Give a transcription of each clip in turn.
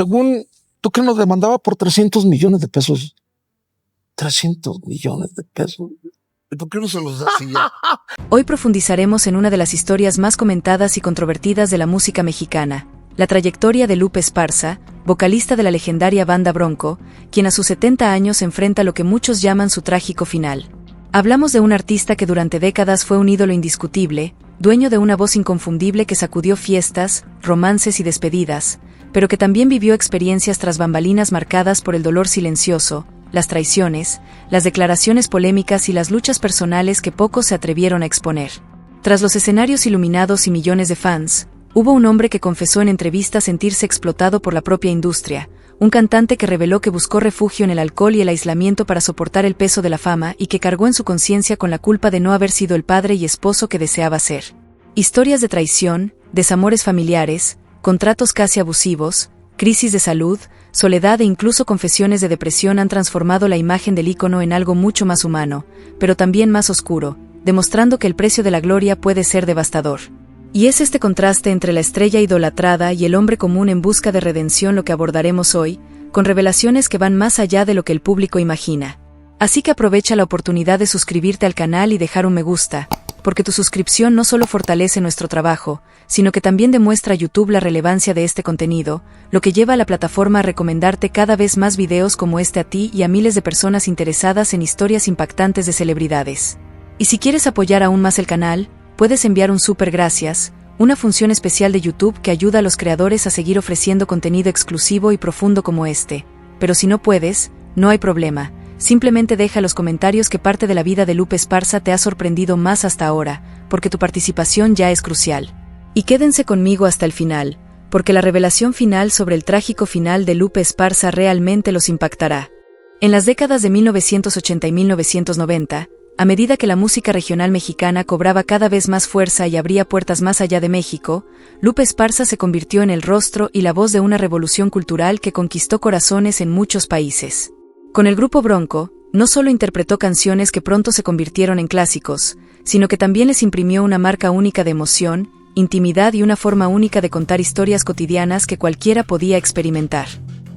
Según tú, que nos demandaba por 300 millones de pesos. 300 millones de pesos. ¿Y por qué no se los hacía? Hoy profundizaremos en una de las historias más comentadas y controvertidas de la música mexicana, la trayectoria de Lupe Esparza, vocalista de la legendaria banda Bronco, quien a sus 70 años enfrenta lo que muchos llaman su trágico final. Hablamos de un artista que durante décadas fue un ídolo indiscutible, dueño de una voz inconfundible que sacudió fiestas, romances y despedidas, pero que también vivió experiencias tras bambalinas marcadas por el dolor silencioso, las traiciones, las declaraciones polémicas y las luchas personales que pocos se atrevieron a exponer. Tras los escenarios iluminados y millones de fans, hubo un hombre que confesó en entrevistas sentirse explotado por la propia industria, un cantante que reveló que buscó refugio en el alcohol y el aislamiento para soportar el peso de la fama y que cargó en su conciencia con la culpa de no haber sido el padre y esposo que deseaba ser. Historias de traición, desamores familiares, contratos casi abusivos, crisis de salud, soledad e incluso confesiones de depresión han transformado la imagen del ícono en algo mucho más humano, pero también más oscuro, demostrando que el precio de la gloria puede ser devastador. Y es este contraste entre la estrella idolatrada y el hombre común en busca de redención lo que abordaremos hoy, con revelaciones que van más allá de lo que el público imagina. Así que aprovecha la oportunidad de suscribirte al canal y dejar un me gusta, porque tu suscripción no solo fortalece nuestro trabajo, sino que también demuestra a YouTube la relevancia de este contenido, lo que lleva a la plataforma a recomendarte cada vez más videos como este a ti y a miles de personas interesadas en historias impactantes de celebridades. Y si quieres apoyar aún más el canal, puedes enviar un súper gracias, una función especial de YouTube que ayuda a los creadores a seguir ofreciendo contenido exclusivo y profundo como este. Pero si no puedes, no hay problema. Simplemente deja los comentarios qué parte de la vida de Lupe Esparza te ha sorprendido más hasta ahora, porque tu participación ya es crucial. Y quédense conmigo hasta el final, porque la revelación final sobre el trágico final de Lupe Esparza realmente los impactará. En las décadas de 1980 y 1990, a medida que la música regional mexicana cobraba cada vez más fuerza y abría puertas más allá de México, Lupe Esparza se convirtió en el rostro y la voz de una revolución cultural que conquistó corazones en muchos países. Con el grupo Bronco, no solo interpretó canciones que pronto se convirtieron en clásicos, sino que también les imprimió una marca única de emoción, intimidad y una forma única de contar historias cotidianas que cualquiera podía experimentar.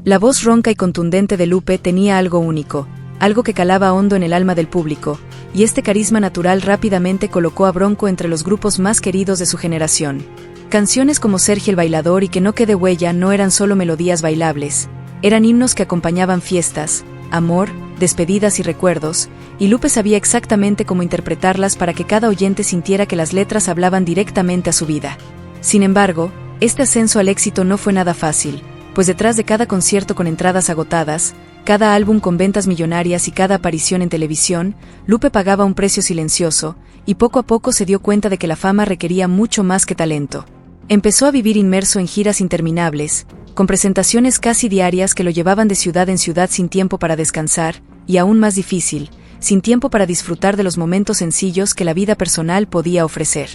La voz ronca y contundente de Lupe tenía algo único, algo que calaba hondo en el alma del público, y este carisma natural rápidamente colocó a Bronco entre los grupos más queridos de su generación. Canciones como Sergio el Bailador y Que no quede huella no eran solo melodías bailables, eran himnos que acompañaban fiestas, amor, despedidas y recuerdos, y Lupe sabía exactamente cómo interpretarlas para que cada oyente sintiera que las letras hablaban directamente a su vida. Sin embargo, este ascenso al éxito no fue nada fácil, pues detrás de cada concierto con entradas agotadas, cada álbum con ventas millonarias y cada aparición en televisión, Lupe pagaba un precio silencioso, y poco a poco se dio cuenta de que la fama requería mucho más que talento. Empezó a vivir inmerso en giras interminables, con presentaciones casi diarias que lo llevaban de ciudad en ciudad sin tiempo para descansar, y aún más difícil, sin tiempo para disfrutar de los momentos sencillos que la vida personal podía ofrecer.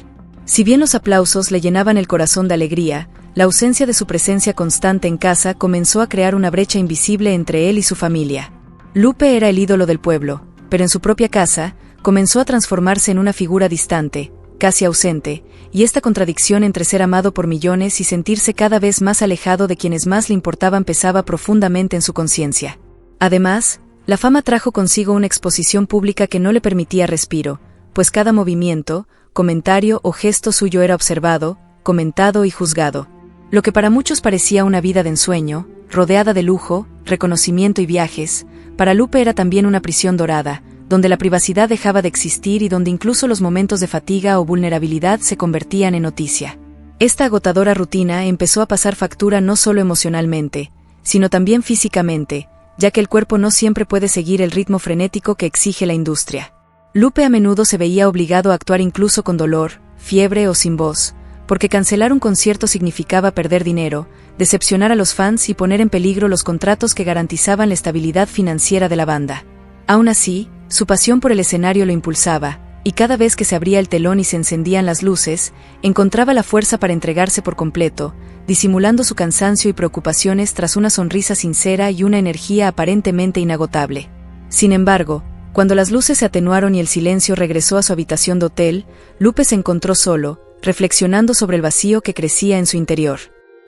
Si bien los aplausos le llenaban el corazón de alegría, la ausencia de su presencia constante en casa comenzó a crear una brecha invisible entre él y su familia. Lupe era el ídolo del pueblo, pero en su propia casa, comenzó a transformarse en una figura distante, casi ausente, y esta contradicción entre ser amado por millones y sentirse cada vez más alejado de quienes más le importaban pesaba profundamente en su conciencia. Además, la fama trajo consigo una exposición pública que no le permitía respiro, pues cada movimiento, comentario o gesto suyo era observado, comentado y juzgado. Lo que para muchos parecía una vida de ensueño, rodeada de lujo, reconocimiento y viajes, para Lupe era también una prisión dorada, donde la privacidad dejaba de existir y donde incluso los momentos de fatiga o vulnerabilidad se convertían en noticia. Esta agotadora rutina empezó a pasar factura no solo emocionalmente, sino también físicamente, ya que el cuerpo no siempre puede seguir el ritmo frenético que exige la industria. Lupe a menudo se veía obligado a actuar incluso con dolor, fiebre o sin voz, porque cancelar un concierto significaba perder dinero, decepcionar a los fans y poner en peligro los contratos que garantizaban la estabilidad financiera de la banda. Aún así, su pasión por el escenario lo impulsaba, y cada vez que se abría el telón y se encendían las luces, encontraba la fuerza para entregarse por completo, disimulando su cansancio y preocupaciones tras una sonrisa sincera y una energía aparentemente inagotable. Sin embargo, cuando las luces se atenuaron y el silencio regresó a su habitación de hotel, Lupe se encontró solo, reflexionando sobre el vacío que crecía en su interior.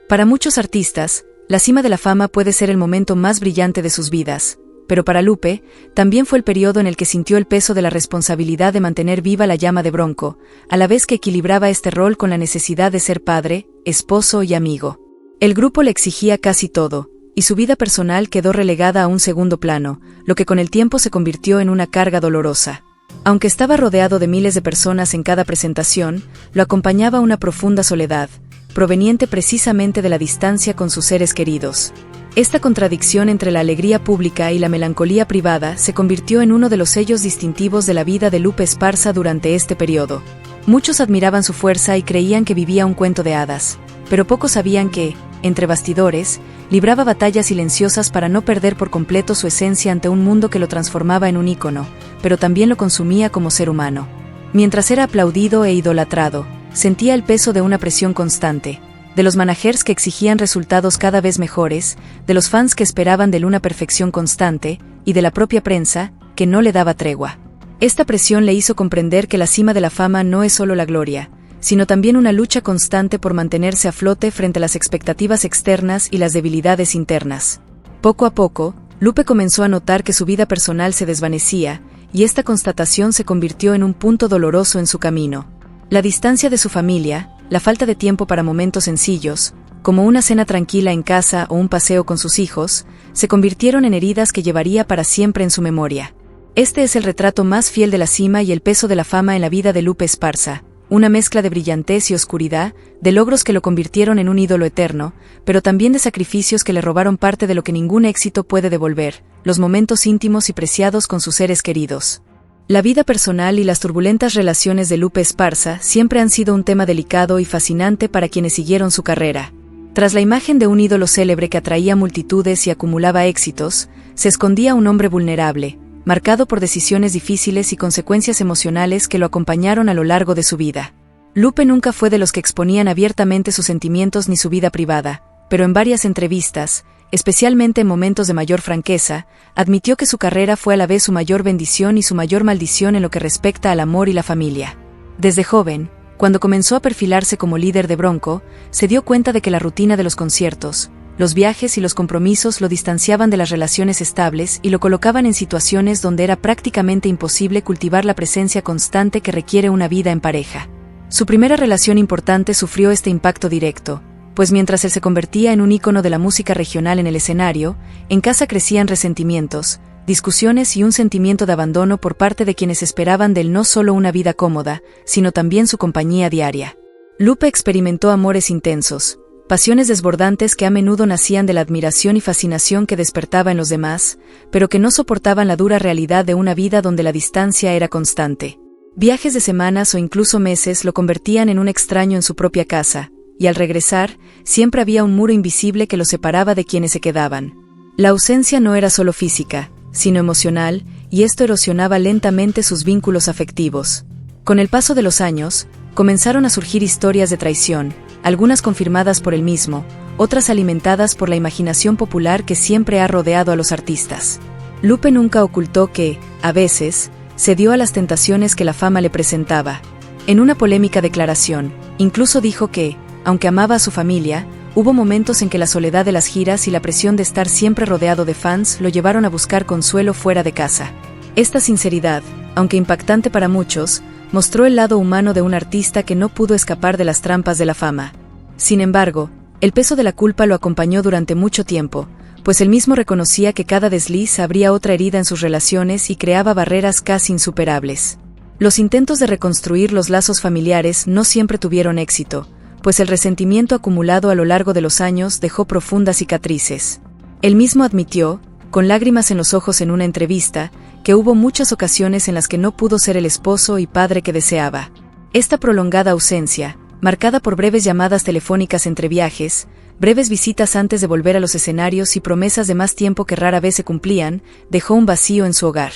Para muchos artistas, La cima de la fama puede ser el momento más brillante de sus vidas, pero para Lupe, también fue el periodo en el que sintió el peso de la responsabilidad de mantener viva la llama de Bronco, a la vez que equilibraba este rol con la necesidad de ser padre, esposo y amigo. El grupo le exigía casi todo, y su vida personal quedó relegada a un segundo plano, lo que con el tiempo se convirtió en una carga dolorosa. Aunque estaba rodeado de miles de personas en cada presentación, lo acompañaba una profunda soledad, proveniente precisamente de la distancia con sus seres queridos. Esta contradicción entre la alegría pública y la melancolía privada se convirtió en uno de los sellos distintivos de la vida de Lupe Esparza durante este periodo. Muchos admiraban su fuerza y creían que vivía un cuento de hadas, pero pocos sabían que, entre bastidores, libraba batallas silenciosas para no perder por completo su esencia ante un mundo que lo transformaba en un ícono, pero también lo consumía como ser humano. Mientras era aplaudido e idolatrado, sentía el peso de una presión constante, de los managers que exigían resultados cada vez mejores, de los fans que esperaban de él una perfección constante, y de la propia prensa, que no le daba tregua. Esta presión le hizo comprender que la cima de la fama no es solo la gloria, sino también una lucha constante por mantenerse a flote frente a las expectativas externas y las debilidades internas. Poco a poco, Lupe comenzó a notar que su vida personal se desvanecía, y esta constatación se convirtió en un punto doloroso en su camino. La distancia de su familia, la falta de tiempo para momentos sencillos, como una cena tranquila en casa o un paseo con sus hijos, se convirtieron en heridas que llevaría para siempre en su memoria. Este es el retrato más fiel de la cima y el peso de la fama en la vida de Lupe Esparza, una mezcla de brillantez y oscuridad, de logros que lo convirtieron en un ídolo eterno, pero también de sacrificios que le robaron parte de lo que ningún éxito puede devolver, los momentos íntimos y preciados con sus seres queridos. La vida personal y las turbulentas relaciones de Lupe Esparza siempre han sido un tema delicado y fascinante para quienes siguieron su carrera. Tras la imagen de un ídolo célebre que atraía multitudes y acumulaba éxitos, se escondía un hombre vulnerable, marcado por decisiones difíciles y consecuencias emocionales que lo acompañaron a lo largo de su vida. Lupe nunca fue de los que exponían abiertamente sus sentimientos ni su vida privada, pero en varias entrevistas, especialmente en momentos de mayor franqueza, admitió que su carrera fue a la vez su mayor bendición y su mayor maldición en lo que respecta al amor y la familia. Desde joven, cuando comenzó a perfilarse como líder de Bronco, se dio cuenta de que la rutina de los conciertos, los viajes y los compromisos lo distanciaban de las relaciones estables y lo colocaban en situaciones donde era prácticamente imposible cultivar la presencia constante que requiere una vida en pareja. Su primera relación importante sufrió este impacto directo, pues mientras él se convertía en un ícono de la música regional en el escenario, en casa crecían resentimientos, discusiones y un sentimiento de abandono por parte de quienes esperaban de él no solo una vida cómoda, sino también su compañía diaria. Lupe experimentó amores intensos, pasiones desbordantes que a menudo nacían de la admiración y fascinación que despertaba en los demás, pero que no soportaban la dura realidad de una vida donde la distancia era constante. Viajes de semanas o incluso meses lo convertían en un extraño en su propia casa, y al regresar, siempre había un muro invisible que lo separaba de quienes se quedaban. La ausencia no era solo física, sino emocional, y esto erosionaba lentamente sus vínculos afectivos. Con el paso de los años, comenzaron a surgir historias de traición, algunas confirmadas por él mismo, otras alimentadas por la imaginación popular que siempre ha rodeado a los artistas. Lupe nunca ocultó que, a veces, cedió a las tentaciones que la fama le presentaba. En una polémica declaración, incluso dijo que, aunque amaba a su familia, hubo momentos en que la soledad de las giras y la presión de estar siempre rodeado de fans lo llevaron a buscar consuelo fuera de casa. Esta sinceridad, aunque impactante para muchos, mostró el lado humano de un artista que no pudo escapar de las trampas de la fama. Sin embargo, el peso de la culpa lo acompañó durante mucho tiempo, pues él mismo reconocía que cada desliz abría otra herida en sus relaciones y creaba barreras casi insuperables. Los intentos de reconstruir los lazos familiares no siempre tuvieron éxito, pues el resentimiento acumulado a lo largo de los años dejó profundas cicatrices. Él mismo admitió, con lágrimas en los ojos en una entrevista, que hubo muchas ocasiones en las que no pudo ser el esposo y padre que deseaba. Esta prolongada ausencia, marcada por breves llamadas telefónicas entre viajes, breves visitas antes de volver a los escenarios y promesas de más tiempo que rara vez se cumplían, dejó un vacío en su hogar.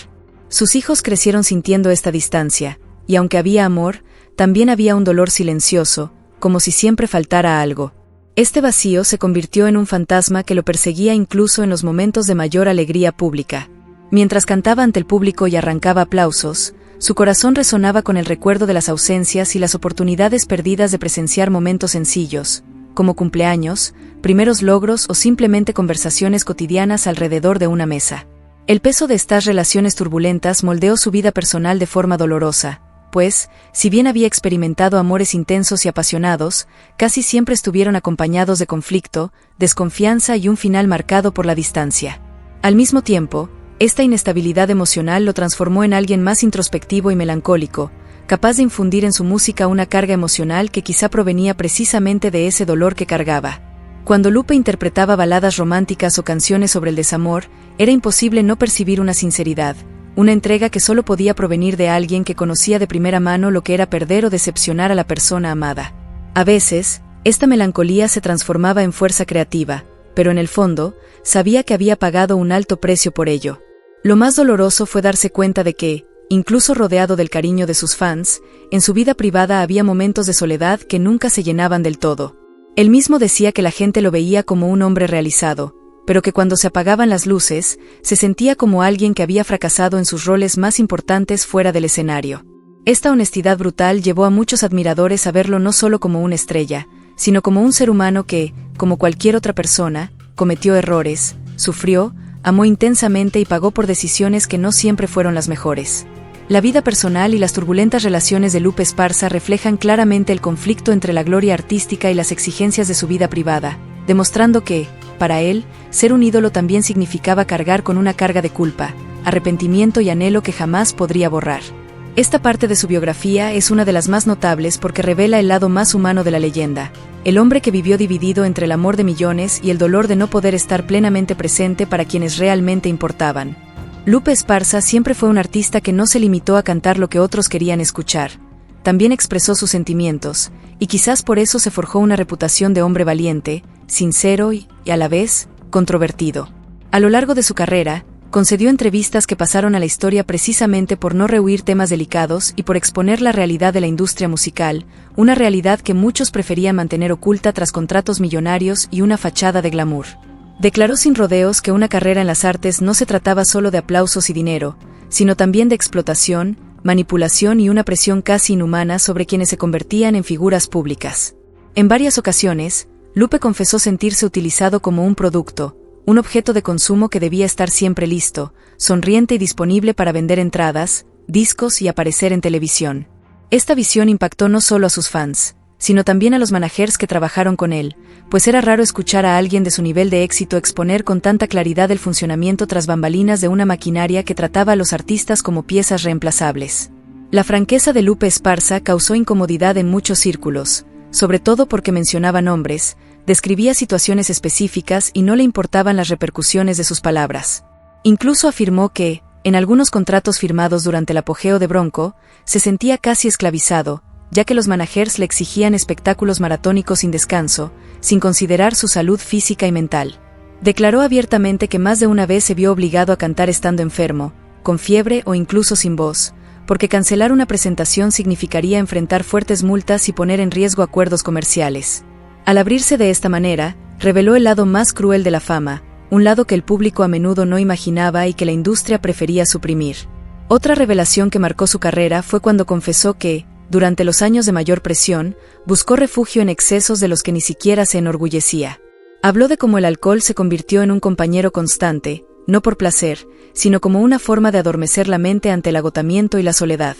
Sus hijos crecieron sintiendo esta distancia, y aunque había amor, también había un dolor silencioso, como si siempre faltara algo. Este vacío se convirtió en un fantasma que lo perseguía incluso en los momentos de mayor alegría pública. Mientras cantaba ante el público y arrancaba aplausos, su corazón resonaba con el recuerdo de las ausencias y las oportunidades perdidas de presenciar momentos sencillos, como cumpleaños, primeros logros o simplemente conversaciones cotidianas alrededor de una mesa. El peso de estas relaciones turbulentas moldeó su vida personal de forma dolorosa, pues, si bien había experimentado amores intensos y apasionados, casi siempre estuvieron acompañados de conflicto, desconfianza y un final marcado por la distancia. Al mismo tiempo, esta inestabilidad emocional lo transformó en alguien más introspectivo y melancólico, capaz de infundir en su música una carga emocional que quizá provenía precisamente de ese dolor que cargaba. Cuando Lupe interpretaba baladas románticas o canciones sobre el desamor, era imposible no percibir una sinceridad, una entrega que solo podía provenir de alguien que conocía de primera mano lo que era perder o decepcionar a la persona amada. A veces, esta melancolía se transformaba en fuerza creativa, pero en el fondo, sabía que había pagado un alto precio por ello. Lo más doloroso fue darse cuenta de que, incluso rodeado del cariño de sus fans, en su vida privada había momentos de soledad que nunca se llenaban del todo. Él mismo decía que la gente lo veía como un hombre realizado, pero que cuando se apagaban las luces, se sentía como alguien que había fracasado en sus roles más importantes fuera del escenario. Esta honestidad brutal llevó a muchos admiradores a verlo no solo como una estrella, sino como un ser humano que, como cualquier otra persona, cometió errores, sufrió, amó intensamente y pagó por decisiones que no siempre fueron las mejores. La vida personal y las turbulentas relaciones de Lupe Esparza reflejan claramente el conflicto entre la gloria artística y las exigencias de su vida privada, demostrando que, para él, ser un ídolo también significaba cargar con una carga de culpa, arrepentimiento y anhelo que jamás podría borrar. Esta parte de su biografía es una de las más notables porque revela el lado más humano de la leyenda, el hombre que vivió dividido entre el amor de millones y el dolor de no poder estar plenamente presente para quienes realmente importaban. Lupe Esparza siempre fue un artista que no se limitó a cantar lo que otros querían escuchar. También expresó sus sentimientos, y quizás por eso se forjó una reputación de hombre valiente, sincero y, a la vez, controvertido. A lo largo de su carrera, concedió entrevistas que pasaron a la historia precisamente por no rehuir temas delicados y por exponer la realidad de la industria musical, una realidad que muchos preferían mantener oculta tras contratos millonarios y una fachada de glamour. Declaró sin rodeos que una carrera en las artes no se trataba solo de aplausos y dinero, sino también de explotación, manipulación y una presión casi inhumana sobre quienes se convertían en figuras públicas. En varias ocasiones, Lupe confesó sentirse utilizado como un producto, un objeto de consumo que debía estar siempre listo, sonriente y disponible para vender entradas, discos y aparecer en televisión. Esta visión impactó no solo a sus fans, sino también a los managers que trabajaron con él, pues era raro escuchar a alguien de su nivel de éxito exponer con tanta claridad el funcionamiento tras bambalinas de una maquinaria que trataba a los artistas como piezas reemplazables. La franqueza de Lupe Esparza causó incomodidad en muchos círculos, sobre todo porque mencionaba nombres, describía situaciones específicas y no le importaban las repercusiones de sus palabras. Incluso afirmó que, en algunos contratos firmados durante el apogeo de Bronco, se sentía casi esclavizado, ya que los managers le exigían espectáculos maratónicos sin descanso, sin considerar su salud física y mental. Declaró abiertamente que más de una vez se vio obligado a cantar estando enfermo, con fiebre o incluso sin voz, porque cancelar una presentación significaría enfrentar fuertes multas y poner en riesgo acuerdos comerciales. Al abrirse de esta manera, reveló el lado más cruel de la fama, un lado que el público a menudo no imaginaba y que la industria prefería suprimir. Otra revelación que marcó su carrera fue cuando confesó que, durante los años de mayor presión, buscó refugio en excesos de los que ni siquiera se enorgullecía. Habló de cómo el alcohol se convirtió en un compañero constante, no por placer, sino como una forma de adormecer la mente ante el agotamiento y la soledad.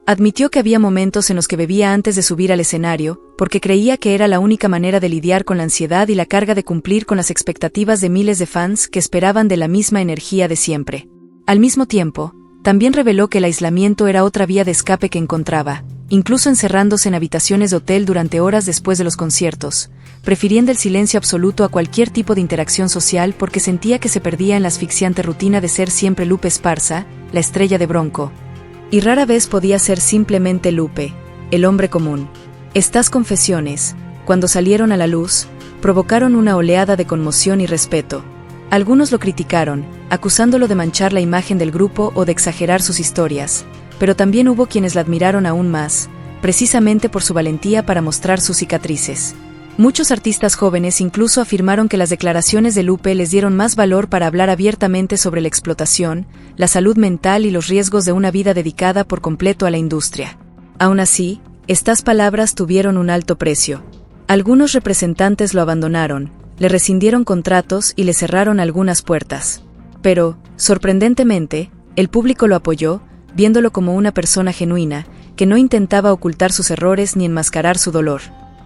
Admitió que había momentos en los que bebía antes de subir al escenario, porque creía que era la única manera de lidiar con la ansiedad y la carga de cumplir con las expectativas de miles de fans que esperaban de la misma energía de siempre. Al mismo tiempo, también reveló que el aislamiento era otra vía de escape que encontraba, incluso encerrándose en habitaciones de hotel durante horas después de los conciertos, prefiriendo el silencio absoluto a cualquier tipo de interacción social porque sentía que se perdía en la asfixiante rutina de ser siempre Lupe Esparza, la estrella de Bronco. Y rara vez podía ser simplemente Lupe, el hombre común. Estas confesiones, cuando salieron a la luz, provocaron una oleada de conmoción y respeto. Algunos lo criticaron, acusándolo de manchar la imagen del grupo o de exagerar sus historias, pero también hubo quienes la admiraron aún más, precisamente por su valentía para mostrar sus cicatrices. Muchos artistas jóvenes incluso afirmaron que las declaraciones de Lupe les dieron más valor para hablar abiertamente sobre la explotación, la salud mental y los riesgos de una vida dedicada por completo a la industria. Aún así, estas palabras tuvieron un alto precio. Algunos representantes lo abandonaron, le rescindieron contratos y le cerraron algunas puertas. Pero, sorprendentemente, el público lo apoyó, viéndolo como una persona genuina, que no intentaba ocultar sus errores ni enmascarar su dolor.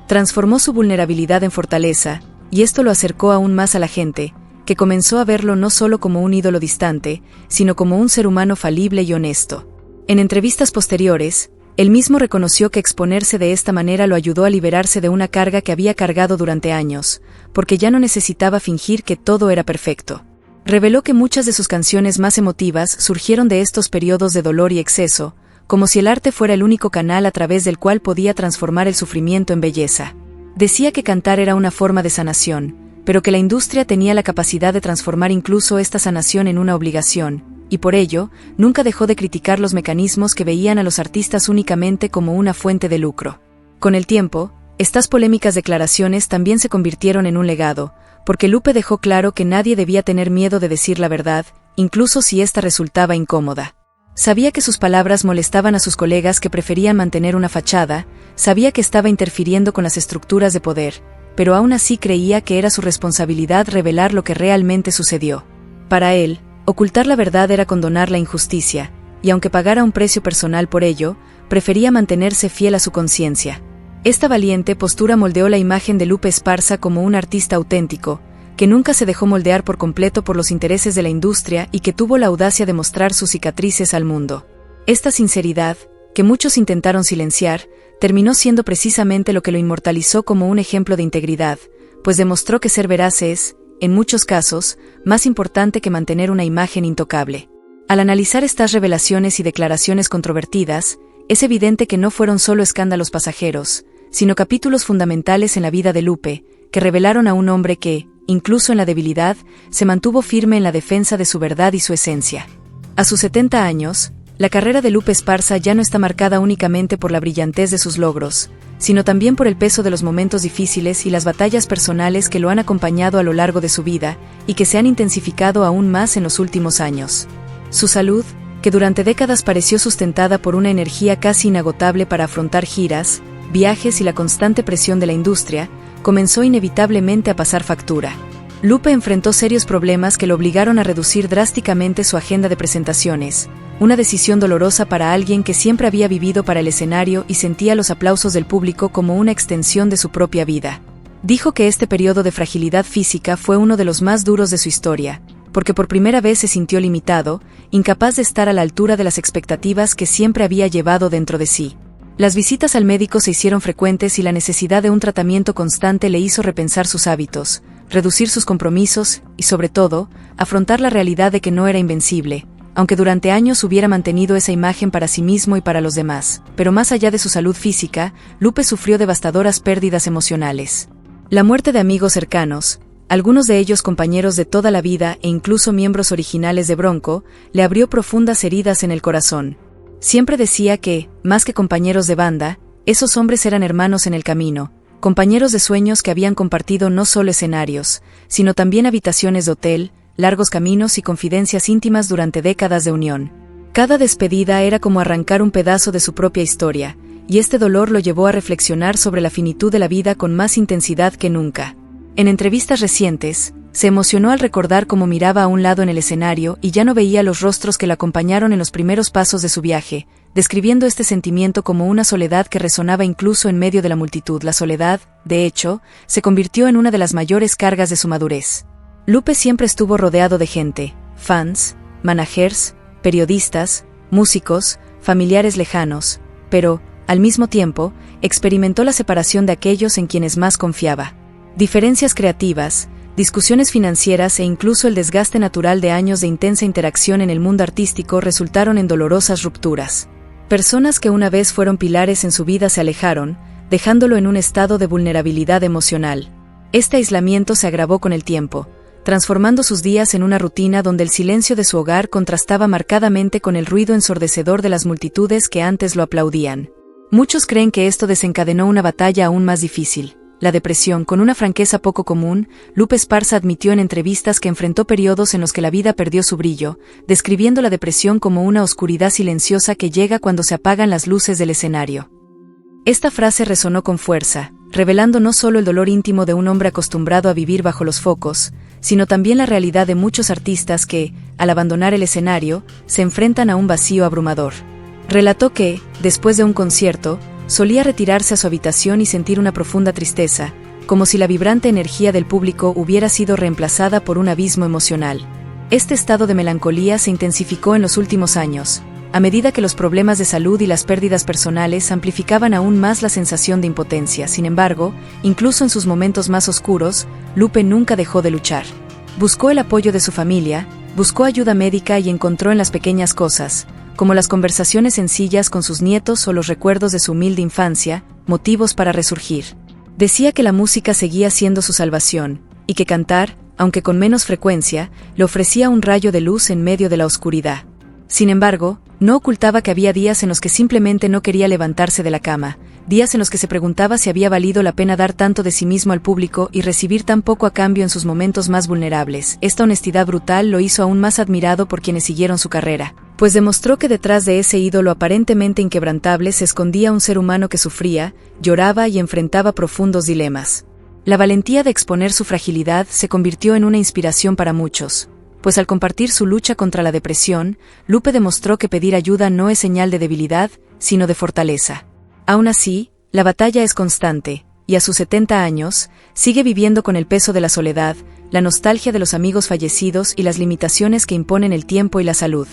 Transformó su vulnerabilidad en fortaleza, y esto lo acercó aún más a la gente, que comenzó a verlo no solo como un ídolo distante, sino como un ser humano falible y honesto. En entrevistas posteriores, él mismo reconoció que exponerse de esta manera lo ayudó a liberarse de una carga que había cargado durante años, porque ya no necesitaba fingir que todo era perfecto. Reveló que muchas de sus canciones más emotivas surgieron de estos periodos de dolor y exceso, como si el arte fuera el único canal a través del cual podía transformar el sufrimiento en belleza. Decía que cantar era una forma de sanación, pero que la industria tenía la capacidad de transformar incluso esta sanación en una obligación, y por ello, nunca dejó de criticar los mecanismos que veían a los artistas únicamente como una fuente de lucro. Con el tiempo, estas polémicas declaraciones también se convirtieron en un legado, porque Lupe dejó claro que nadie debía tener miedo de decir la verdad, incluso si ésta resultaba incómoda. Sabía que sus palabras molestaban a sus colegas que preferían mantener una fachada, sabía que estaba interfiriendo con las estructuras de poder, pero aún así creía que era su responsabilidad revelar lo que realmente sucedió. Para él, ocultar la verdad era condonar la injusticia, y aunque pagara un precio personal por ello, prefería mantenerse fiel a su conciencia. Esta valiente postura moldeó la imagen de Lupe Esparza como un artista auténtico, que nunca se dejó moldear por completo por los intereses de la industria y que tuvo la audacia de mostrar sus cicatrices al mundo. Esta sinceridad, que muchos intentaron silenciar, terminó siendo precisamente lo que lo inmortalizó como un ejemplo de integridad, pues demostró que ser veraz es, en muchos casos, más importante que mantener una imagen intocable. Al analizar estas revelaciones y declaraciones controvertidas, es evidente que no fueron solo escándalos pasajeros, sino capítulos fundamentales en la vida de Lupe, que revelaron a un hombre que, incluso en la debilidad, se mantuvo firme en la defensa de su verdad y su esencia. A sus 70 años, la carrera de Lupe Esparza ya no está marcada únicamente por la brillantez de sus logros, sino también por el peso de los momentos difíciles y las batallas personales que lo han acompañado a lo largo de su vida y que se han intensificado aún más en los últimos años. Su salud, que durante décadas pareció sustentada por una energía casi inagotable para afrontar giras, viajes y la constante presión de la industria, comenzó inevitablemente a pasar factura. Lupe enfrentó serios problemas que lo obligaron a reducir drásticamente su agenda de presentaciones, una decisión dolorosa para alguien que siempre había vivido para el escenario y sentía los aplausos del público como una extensión de su propia vida. Dijo que este periodo de fragilidad física fue uno de los más duros de su historia, porque por primera vez se sintió limitado, incapaz de estar a la altura de las expectativas que siempre había llevado dentro de sí. Las visitas al médico se hicieron frecuentes y la necesidad de un tratamiento constante le hizo repensar sus hábitos, reducir sus compromisos y, sobre todo, afrontar la realidad de que no era invencible, aunque durante años hubiera mantenido esa imagen para sí mismo y para los demás. Pero más allá de su salud física, Lupe sufrió devastadoras pérdidas emocionales. La muerte de amigos cercanos, algunos de ellos compañeros de toda la vida e incluso miembros originales de Bronco, le abrió profundas heridas en el corazón. Siempre decía que, más que compañeros de banda, esos hombres eran hermanos en el camino, compañeros de sueños que habían compartido no solo escenarios, sino también habitaciones de hotel, largos caminos y confidencias íntimas durante décadas de unión. Cada despedida era como arrancar un pedazo de su propia historia, y este dolor lo llevó a reflexionar sobre la finitud de la vida con más intensidad que nunca. En entrevistas recientes, se emocionó al recordar cómo miraba a un lado en el escenario y ya no veía los rostros que la acompañaron en los primeros pasos de su viaje, describiendo este sentimiento como una soledad que resonaba incluso en medio de la multitud. La soledad, de hecho, se convirtió en una de las mayores cargas de su madurez. Lupe siempre estuvo rodeado de gente, fans, managers, periodistas, músicos, familiares lejanos, pero, al mismo tiempo, experimentó la separación de aquellos en quienes más confiaba. Diferencias creativas, discusiones financieras e incluso el desgaste natural de años de intensa interacción en el mundo artístico resultaron en dolorosas rupturas. Personas que una vez fueron pilares en su vida se alejaron, dejándolo en un estado de vulnerabilidad emocional. Este aislamiento se agravó con el tiempo, transformando sus días en una rutina donde el silencio de su hogar contrastaba marcadamente con el ruido ensordecedor de las multitudes que antes lo aplaudían. Muchos creen que esto desencadenó una batalla aún más difícil. La depresión. Con una franqueza poco común, Lupe Esparza admitió en entrevistas que enfrentó periodos en los que la vida perdió su brillo, describiendo la depresión como una oscuridad silenciosa que llega cuando se apagan las luces del escenario. Esta frase resonó con fuerza, revelando no solo el dolor íntimo de un hombre acostumbrado a vivir bajo los focos, sino también la realidad de muchos artistas que, al abandonar el escenario, se enfrentan a un vacío abrumador. Relató que, después de un concierto, solía retirarse a su habitación y sentir una profunda tristeza, como si la vibrante energía del público hubiera sido reemplazada por un abismo emocional. Este estado de melancolía se intensificó en los últimos años, a medida que los problemas de salud y las pérdidas personales amplificaban aún más la sensación de impotencia. Sin embargo, incluso en sus momentos más oscuros, Lupe nunca dejó de luchar. Buscó el apoyo de su familia, buscó ayuda médica y encontró en las pequeñas cosas, como las conversaciones sencillas con sus nietos o los recuerdos de su humilde infancia, motivos para resurgir. Decía que la música seguía siendo su salvación, y que cantar, aunque con menos frecuencia, le ofrecía un rayo de luz en medio de la oscuridad. Sin embargo, no ocultaba que había días en los que simplemente no quería levantarse de la cama, días en los que se preguntaba si había valido la pena dar tanto de sí mismo al público y recibir tan poco a cambio en sus momentos más vulnerables. Esta honestidad brutal lo hizo aún más admirado por quienes siguieron su carrera, pues demostró que detrás de ese ídolo aparentemente inquebrantable se escondía un ser humano que sufría, lloraba y enfrentaba profundos dilemas. La valentía de exponer su fragilidad se convirtió en una inspiración para muchos, pues al compartir su lucha contra la depresión, Lupe demostró que pedir ayuda no es señal de debilidad, sino de fortaleza. Aún así, la batalla es constante, y a sus 70 años, sigue viviendo con el peso de la soledad, la nostalgia de los amigos fallecidos y las limitaciones que imponen el tiempo y la salud.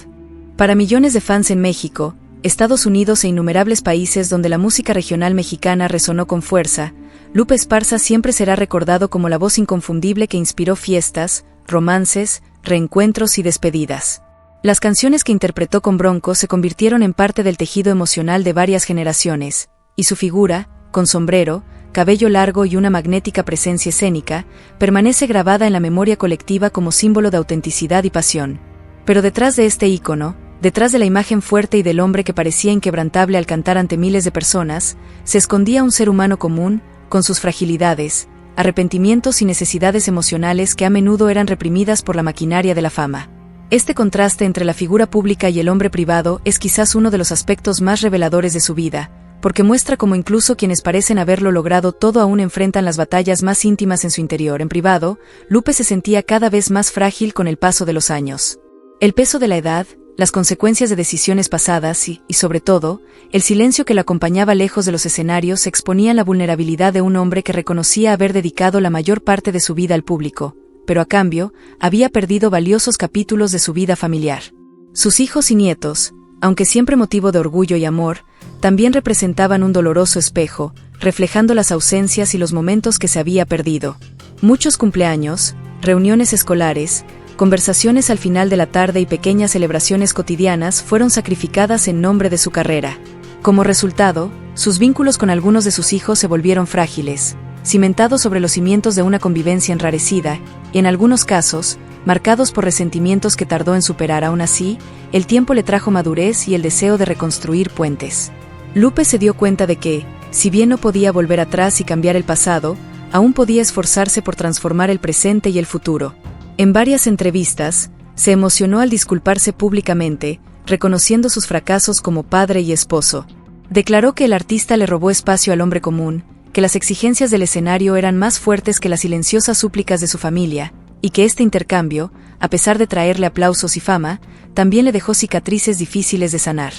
Para millones de fans en México, Estados Unidos e innumerables países donde la música regional mexicana resonó con fuerza, Lupe Esparza siempre será recordado como la voz inconfundible que inspiró fiestas, romances, reencuentros y despedidas. Las canciones que interpretó con Bronco se convirtieron en parte del tejido emocional de varias generaciones, y su figura, con sombrero, cabello largo y una magnética presencia escénica, permanece grabada en la memoria colectiva como símbolo de autenticidad y pasión. Pero detrás de este ícono, detrás de la imagen fuerte y del hombre que parecía inquebrantable al cantar ante miles de personas, se escondía un ser humano común, con sus fragilidades, arrepentimientos y necesidades emocionales que a menudo eran reprimidas por la maquinaria de la fama. Este contraste entre la figura pública y el hombre privado es quizás uno de los aspectos más reveladores de su vida, porque muestra cómo incluso quienes parecen haberlo logrado todo aún enfrentan las batallas más íntimas en su interior. En privado, Lupe se sentía cada vez más frágil con el paso de los años. El peso de la edad, las consecuencias de decisiones pasadas y, sobre todo, el silencio que la acompañaba lejos de los escenarios exponían la vulnerabilidad de un hombre que reconocía haber dedicado la mayor parte de su vida al público, pero a cambio, había perdido valiosos capítulos de su vida familiar. Sus hijos y nietos, aunque siempre motivo de orgullo y amor, también representaban un doloroso espejo, reflejando las ausencias y los momentos que se había perdido. Muchos cumpleaños, reuniones escolares, conversaciones al final de la tarde y pequeñas celebraciones cotidianas fueron sacrificadas en nombre de su carrera. Como resultado, sus vínculos con algunos de sus hijos se volvieron frágiles, cimentados sobre los cimientos de una convivencia enrarecida, y en algunos casos, marcados por resentimientos que tardó en superar. Aún así, el tiempo le trajo madurez y el deseo de reconstruir puentes. Lupe se dio cuenta de que, si bien no podía volver atrás y cambiar el pasado, aún podía esforzarse por transformar el presente y el futuro. En varias entrevistas, se emocionó al disculparse públicamente, reconociendo sus fracasos como padre y esposo. Declaró que el artista le robó espacio al hombre común, que las exigencias del escenario eran más fuertes que las silenciosas súplicas de su familia, y que este intercambio, a pesar de traerle aplausos y fama, también le dejó cicatrices difíciles de sanar.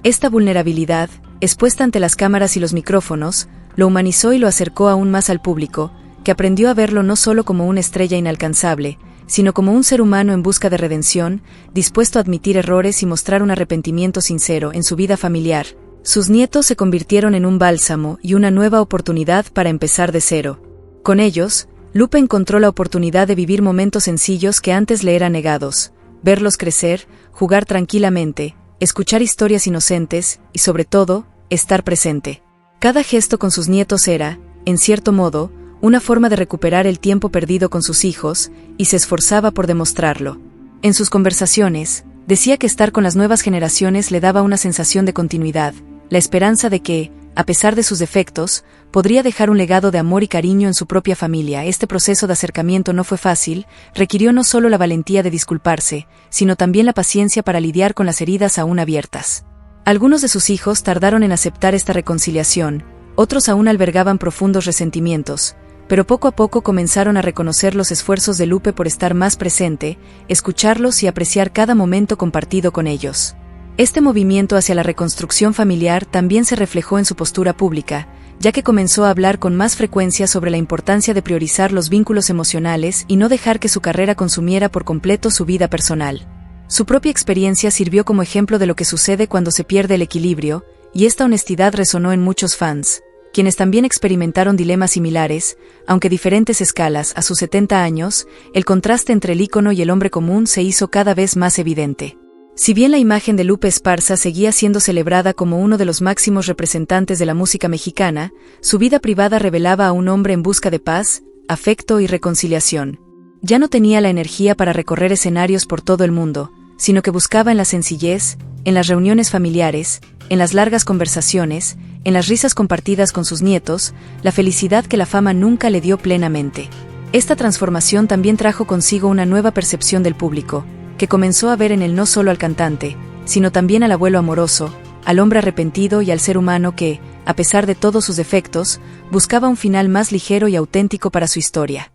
Esta vulnerabilidad, expuesta ante las cámaras y los micrófonos, lo humanizó y lo acercó aún más al público, que aprendió a verlo no solo como una estrella inalcanzable, sino como un ser humano en busca de redención, dispuesto a admitir errores y mostrar un arrepentimiento sincero. En su vida familiar, sus nietos se convirtieron en un bálsamo y una nueva oportunidad para empezar de cero. Con ellos, Lupe encontró la oportunidad de vivir momentos sencillos que antes le eran negados, verlos crecer, jugar tranquilamente, escuchar historias inocentes y, sobre todo, estar presente. Cada gesto con sus nietos era, en cierto modo, una forma de recuperar el tiempo perdido con sus hijos, y se esforzaba por demostrarlo. En sus conversaciones, decía que estar con las nuevas generaciones le daba una sensación de continuidad, la esperanza de que, a pesar de sus defectos, podría dejar un legado de amor y cariño en su propia familia. Este proceso de acercamiento no fue fácil, requirió no solo la valentía de disculparse, sino también la paciencia para lidiar con las heridas aún abiertas. Algunos de sus hijos tardaron en aceptar esta reconciliación, Otros aún albergaban profundos resentimientos, pero poco a poco comenzaron a reconocer los esfuerzos de Lupe por estar más presente, escucharlos y apreciar cada momento compartido con ellos. Este movimiento hacia la reconstrucción familiar también se reflejó en su postura pública, ya que comenzó a hablar con más frecuencia sobre la importancia de priorizar los vínculos emocionales y no dejar que su carrera consumiera por completo su vida personal. Su propia experiencia sirvió como ejemplo de lo que sucede cuando se pierde el equilibrio, y esta honestidad resonó en muchos fans, quienes también experimentaron dilemas similares, aunque diferentes escalas. A sus 70 años, el contraste entre el ícono y el hombre común se hizo cada vez más evidente. Si bien la imagen de Lupe Esparza seguía siendo celebrada como uno de los máximos representantes de la música mexicana, su vida privada revelaba a un hombre en busca de paz, afecto y reconciliación. Ya no tenía la energía para recorrer escenarios por todo el mundo, sino que buscaba en la sencillez, en las reuniones familiares, en las largas conversaciones, en las risas compartidas con sus nietos, la felicidad que la fama nunca le dio plenamente. Esta transformación también trajo consigo una nueva percepción del público, que comenzó a ver en él no solo al cantante, sino también al abuelo amoroso, al hombre arrepentido y al ser humano que, a pesar de todos sus defectos, buscaba un final más ligero y auténtico para su historia.